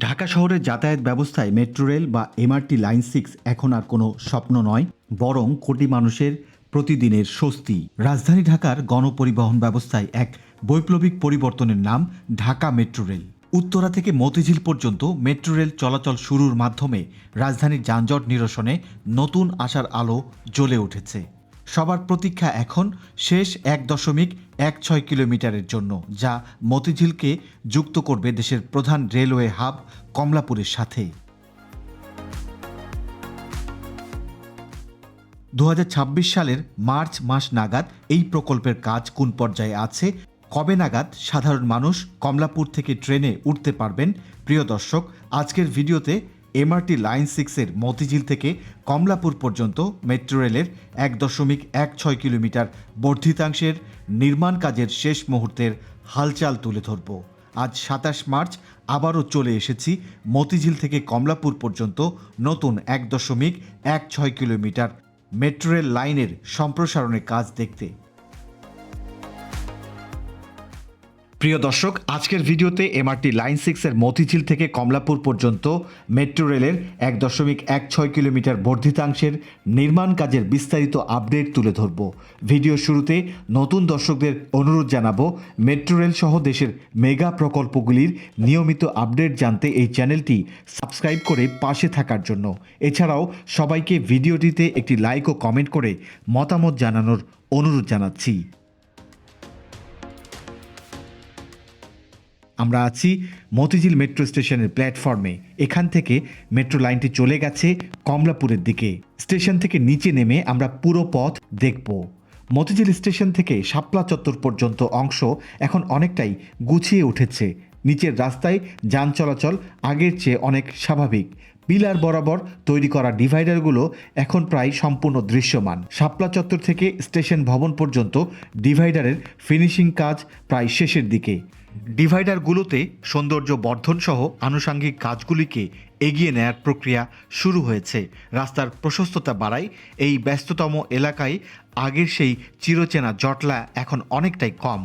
ঢাকা শহরের যাতায়াত ব্যবস্থায় মেট্রো রেল বা এমআরটি লাইন 6 এখন আর কোনো স্বপ্ন নয়, বরং কোটি মানুষের প্রতিদিনের স্বস্তি। রাজধানী ঢাকার গণপরিবহন ব্যবস্থায় এক বৈপ্লবিক পরিবর্তনের নাম ঢাকা মেট্রো রেল। উত্তরা থেকে মতিঝিল পর্যন্ত মেট্রো রেল চলাচল শুরুর মাধ্যমে রাজধানীর যানজট নিরসনে নতুন আশার আলো জ্বলে উঠেছে। সবার প্রতীক্ষা এখন শেষ ১.১৬ কিলোমিটারের জন্য, যা মতিঝিলকে যুক্ত করবে দেশের প্রধান রেলওয়ে হাব কমলাপুরের সাথে। ২০২৬ সালের মার্চ মাস নাগাদ এই প্রকল্পের কাজ কোন পর্যায়ে আছে, কবে নাগাদ সাধারণ মানুষ কমলাপুর থেকে ট্রেনে উঠতে পারবেন? প্রিয় দর্শক, আজকের ভিডিওতে এমআরটি লাইন 6-এর মতিঝিল থেকে কমলাপুর পর্যন্ত মেট্রো রেলের ১.১৬ কিলোমিটার বর্ধিতাংশের নির্মাণ কাজের শেষ মুহূর্তের হালচাল তুলে ধরব। আজ ২৭ মার্চ আবারও চলে এসেছি মতিঝিল থেকে কমলাপুর পর্যন্ত নতুন ১.১৬ কিলোমিটার মেট্রো রেল লাইনের সম্প্রসারণের কাজ দেখতে। প্রিয় দর্শক, আজকের ভিডিওতে এমআরটি লাইন 6-এর মতিঝিল থেকে কমলাপুর পর্যন্ত মেট্রো রেলের ১.১৬ কিলোমিটার বর্ধিতাংশের নির্মাণ কাজের বিস্তারিত আপডেট তুলে ধরব। ভিডিও শুরুতে নতুন দর্শকদের অনুরোধ জানাবো, মেট্রো রেল সহ দেশের মেগা প্রকল্পগুলির নিয়মিত আপডেট জানতে এই চ্যানেলটি সাবস্ক্রাইব করে পাশে থাকার জন্য। এছাড়াও সবাইকে ভিডিওটিতে একটি লাইক ও কমেন্ট করে মতামত জানানোর অনুরোধ জানাচ্ছি। আমরা আছি মতিঝিল মেট্রো স্টেশনের প্ল্যাটফর্মে। এখান থেকে মেট্রো লাইনটি চলে গেছে কমলাপুরের দিকে। স্টেশন থেকে নিচে নেমে আমরা পুরো পথ দেখব। মতিঝিল স্টেশন থেকে শাপলা চত্বর পর্যন্ত অংশ এখন অনেকটাই গুছিয়ে উঠেছে। নিচের রাস্তায় যান চলাচল আগের চেয়ে অনেক স্বাভাবিক। পিলার বরাবর তৈরি করা ডিভাইডারগুলো এখন প্রায় সম্পূর্ণ দৃশ্যমান। শাপলা চত্বর থেকে স্টেশন ভবন পর্যন্ত ডিভাইডারের ফিনিশিং কাজ প্রায় শেষের দিকে। ডিভাইডারগুলোতে সৌন্দর্য বর্ধন সহ আনুষাঙ্গিক কাজগুলিকে এগিয়ে নেয়ার প্রক্রিয়া শুরু হয়েছে। রাস্তার প্রশস্ততা বাড়ায় এই ব্যস্ততম এলাকায় আগের সেই চিরচেনা জটলা এখন অনেকটাই কম।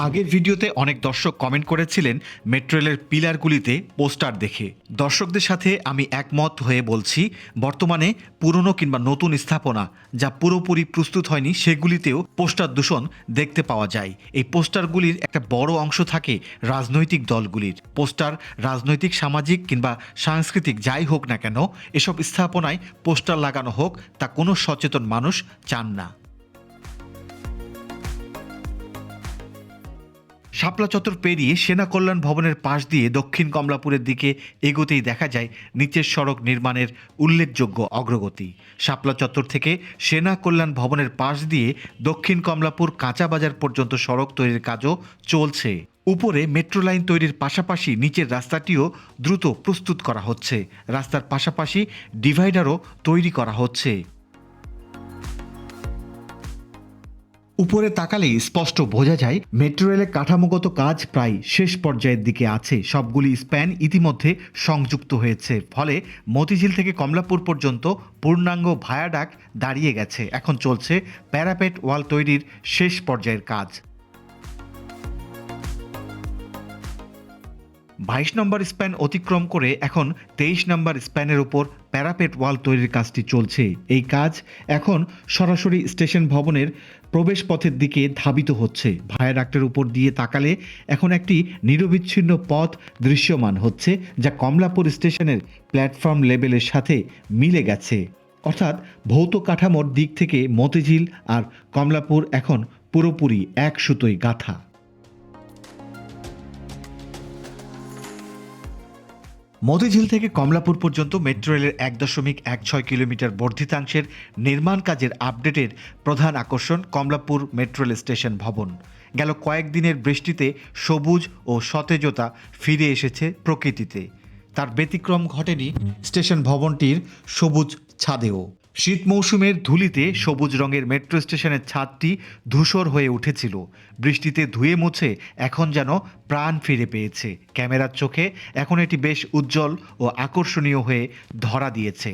আগের ভিডিওতে অনেক দর্শক কমেন্ট করেছিলেন মেট্রো রেলের পিলারগুলিতে পোস্টার দেখে। দর্শকদের সাথে আমি একমত হয়ে বলছি, বর্তমানে পুরনো কিংবা নতুন স্থাপনা যা পুরোপুরি প্রস্তুত হয়নি সেগুলিতেও পোস্টার দূষণ দেখতে পাওয়া যায়। এই পোস্টারগুলির একটা বড় অংশ থাকে রাজনৈতিক দলগুলির। পোস্টার রাজনৈতিক, সামাজিক কিংবা সাংস্কৃতিক যাই হোক না কেন, এসব স্থাপনায় পোস্টার লাগানো হোক তা কোনো সচেতন মানুষ চান না। শাপলা চত্বর পেরিয়ে সেনা কল্যাণ ভবনের পাশ দিয়ে দক্ষিণ কমলাপুরের দিকে এগোতেই দেখা যায় নিচের সড়ক নির্মাণের উল্লেখযোগ্য অগ্রগতি। শাপলা চত্বর থেকে সেনা কল্যাণ ভবনের পাশ দিয়ে দক্ষিণ কমলাপুর কাঁচা বাজার পর্যন্ত সড়ক তৈরির কাজও চলছে। উপরে মেট্রো লাইন তৈরির পাশাপাশি নিচের রাস্তাটিও দ্রুত প্রস্তুত করা হচ্ছে। রাস্তার পাশাপাশি ডিভাইডারও তৈরি করা হচ্ছে। উপরে তাকালেই স্পষ্ট বোঝা যায় মেট্রো রেলের কাঠামোগত কাজ প্রায় শেষ পর্যায়ের দিকে আছে। সবগুলি স্প্যান ইতিমধ্যে সংযুক্ত হয়েছে, ফলে মতিঝিল থেকে কমলাপুর পর্যন্ত পূর্ণাঙ্গ ভায়াডাক্ট দাঁড়িয়ে গেছে। এখন চলছে প্যারাপেট ওয়াল তৈরির শেষ পর্যায়ের কাজ। ২২ নম্বর স্প্যান অতিক্রম করে এখন ২৩ নম্বর স্প্যানের উপর প্যারাপেট ওয়াল তৈরির কাজটি চলছে। এই কাজ এখন সরাসরি স্টেশন ভবনের প্রবেশ পথের দিকে ধাবিত হচ্ছে। ভায়াডাক্টের উপর দিয়ে তাকালে এখন একটি নিরবিচ্ছিন্ন পথ দৃশ্যমান হচ্ছে, যা কমলাপুর স্টেশনের প্ল্যাটফর্ম লেভেলের সাথে মিলে গেছে। অর্থাৎ ভৌত কাঠামোর দিক থেকে মতিঝিল আর কমলাপুর এখন পুরোপুরি এক সুতোয় গাঁথা। মতিঝিল থেকে কমলাপুর পর্যন্ত মেট্রো রেলের ১.১৬ কিলোমিটার বর্ধিতাংশের নির্মাণ কাজের আপডেটের প্রধান আকর্ষণ কমলাপুর মেট্রো রেল স্টেশন ভবন। গেল কয়েকদিনের বৃষ্টিতে সবুজ ও সতেজতা ফিরে এসেছে প্রকৃতিতে। তার ব্যতিক্রম ঘটেনি স্টেশন ভবনটির সবুজ ছাদেও। শীত মৌসুমের ধুলিতে সবুজ রঙের মেট্রো স্টেশনের ছাদটি ধূসর হয়ে উঠেছিল। বৃষ্টিতে ধুয়ে মুছে এখন যেন প্রাণ ফিরে পেয়েছে। ক্যামেরার চোখে এখন এটি বেশ উজ্জ্বল ও আকর্ষণীয় হয়ে ধরা দিয়েছে।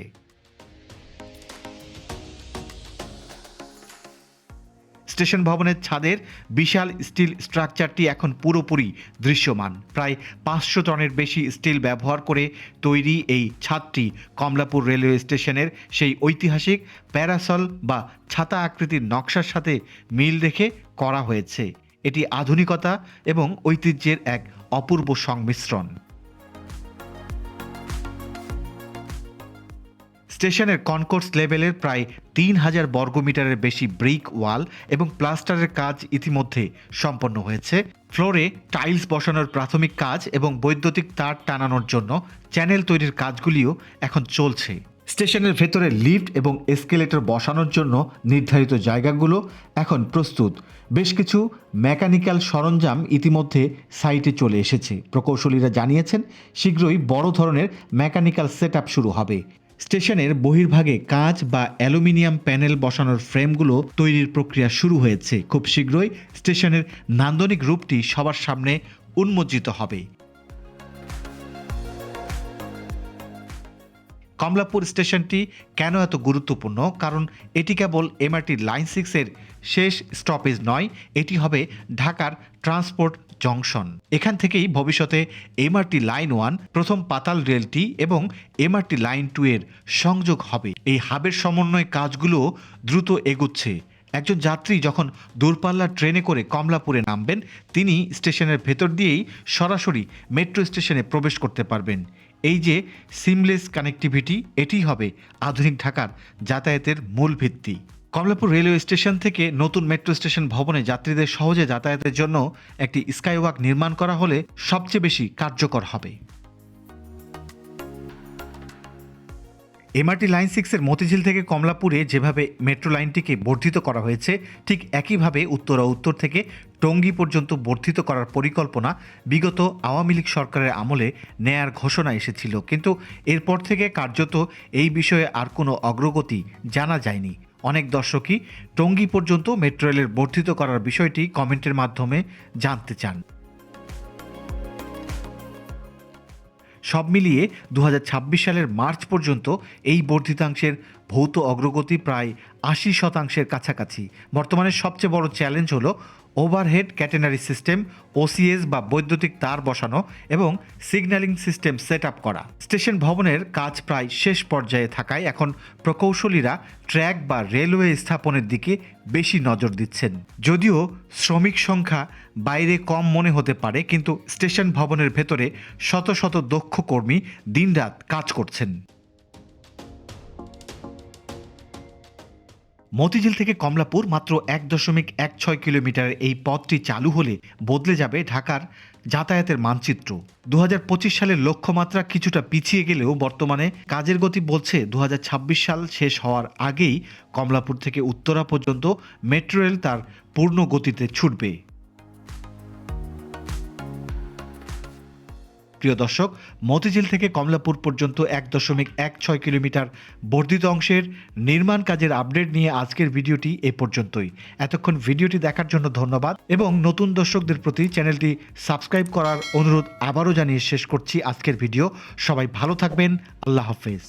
স্টেশন ভবনের ছাদের বিশাল স্টিল স্ট্রাকচারটি এখন পুরোপুরি দৃশ্যমান। প্রায় 500 টনের বেশি স্টিল ব্যবহার করে তৈরি এই ছাদটি কমলাপুর রেলওয়ে স্টেশনের সেই ঐতিহাসিক প্যারাসল বা ছাতা আকৃতির নকশার সাথে মিল রেখে করা হয়েছে। এটি আধুনিকতা এবং ঐতিহ্যের এক অপূর্ব সংমিশ্রণ। স্টেশনের কনকোর্স লেভেলের প্রায় 3000 বর্গমিটারের বেশি ব্রিক ওয়াল এবং প্লাস্টারের কাজ ইতিমধ্যে সম্পন্ন হয়েছে। ফ্লোরে টাইলস বসানোর প্রাথমিক কাজ এবং বৈদ্যুতিক তার টানানোর জন্য চ্যানেল তৈরির কাজগুলিও এখন চলছে। স্টেশনের ভেতরে লিফট এবং এসকেলেটর বসানোর জন্য নির্ধারিত জায়গাগুলো এখন প্রস্তুত। বেশ কিছু মেকানিক্যাল সরঞ্জাম ইতিমধ্যে সাইটে চলে এসেছে। প্রকৌশলীরা জানিয়েছেন শীঘ্রই বড় ধরনের মেকানিক্যাল সেটআপ শুরু হবে। স্টেশনের বহির্ভাগে কাঁচ বা অ্যালুমিনিয়াম প্যানেল বসানোর ফ্রেমগুলো তৈরির প্রক্রিয়া শুরু হয়েছে। খুব শীঘ্রই স্টেশনের নান্দনিক রূপটি সবার সামনে উন্মোচিত হবে। কমলাপুর স্টেশনটি কেন এত গুরুত্বপূর্ণ? কারণ এটি কেবল এমআরটি লাইন 6-এর শেষ স্টপেজ নয়, এটি হবে ঢাকার ট্রান্সপোর্ট জংশন। এখান থেকেই ভবিষ্যতে এমআরটি লাইন 1, প্রথম পাতাল রেলটি এবং এমআরটি লাইন 2 এর সংযোগ হবে। এই হাবের সমন্বয় কাজগুলো দ্রুত এগুচ্ছে। একজন যাত্রী যখন দূরপাল্লার ট্রেনে করে কমলাপুরে নামবেন, তিনি স্টেশনের ভেতর দিয়েই সরাসরি মেট্রো স্টেশনে প্রবেশ করতে পারবেন। এই যে সিমলেস কানেক্টিভিটি, এটি হবে আধুনিক ঢাকার যাতায়াতের মূল ভিত্তি। কমলাপুর রেলওয়ে স্টেশন থেকে নতুন মেট্রো স্টেশন ভবনে যাত্রীদের সহজে যাতায়াতের জন্য একটি স্কাইওয়াক নির্মাণ করা হলে সবচেয়ে বেশি কার্যকর হবে। এমআরটি লাইন 6-এর মতিঝিল থেকে কমলাপুরে যেভাবে মেট্রো লাইনটিকে বর্ধিত করা হয়েছে, ঠিক একইভাবে উত্তর ও উত্তর থেকে টঙ্গী পর্যন্ত বর্ধিত করার পরিকল্পনা বিগত আওয়ামী লীগ সরকারের আমলে নেয়ার ঘোষণা এসেছিল, কিন্তু এরপর থেকে কার্যত এই বিষয়ে আর কোনো অগ্রগতি জানা যায়নি। অনেক দর্শকই টঙ্গী পর্যন্ত মেট্রো রেলের বর্ধিত করার বিষয়টি কমেন্টের মাধ্যমে জানতে চান। সব মিলিয়ে 2026 সালের মার্চ পর্যন্ত এই বর্ধিতাংশের ভৌত অগ্রগতি প্রায় 80% কাছাকাছি। বর্তমানে সবচেয়ে বড় চ্যালেঞ্জ হলো ওভারহেড ক্যাটেনারি সিস্টেম, ওসিএস বা বৈদ্যুতিক তার বসানো এবং সিগন্যালিং সিস্টেম সেট আপ করা। স্টেশন ভবনের কাজ প্রায় শেষ পর্যায়ে থাকায় এখন প্রকৌশলীরা ট্র্যাক বা রেলওয়ে স্থাপনের দিকে বেশি নজর দিচ্ছেন। যদিও শ্রমিক সংখ্যা বাইরে কম মনে হতে পারে, কিন্তু স্টেশন ভবনের ভেতরে শত শত দক্ষ কর্মী দিনরাত কাজ করছেন। মতিঝিল থেকে কমলাপুর মাত্র 1.16 কিলোমিটারের এই পথটি চালু হলে বদলে যাবে ঢাকার যাতায়াতের মানচিত্র। 2025 সালের লক্ষ্যমাত্রা কিছুটা পিছিয়ে গেলেও বর্তমানে কাজের গতি বলছে 2026 সাল শেষ হওয়ার আগেই কমলাপুর থেকে উত্তরা পর্যন্ত মেট্রো রেল তার পূর্ণ গতিতে ছুটবে। প্রিয় দর্শক, মতিঝিল থেকে কমলাপুর পর্যন্ত 1.16 কিলোমিটার বর্ধিত অংশের নির্মাণ কাজের আপডেট নিয়ে আজকের ভিডিওটি এ পর্যন্তই। এতক্ষণ ভিডিওটি দেখার জন্য ধন্যবাদ এবং নতুন দর্শকদের প্রতি চ্যানেলটি সাবস্ক্রাইব করার অনুরোধ আবারও জানিয়ে শেষ করছি আজকের ভিডিও। সবাই ভালো থাকবেন। আল্লাহ হাফেজ।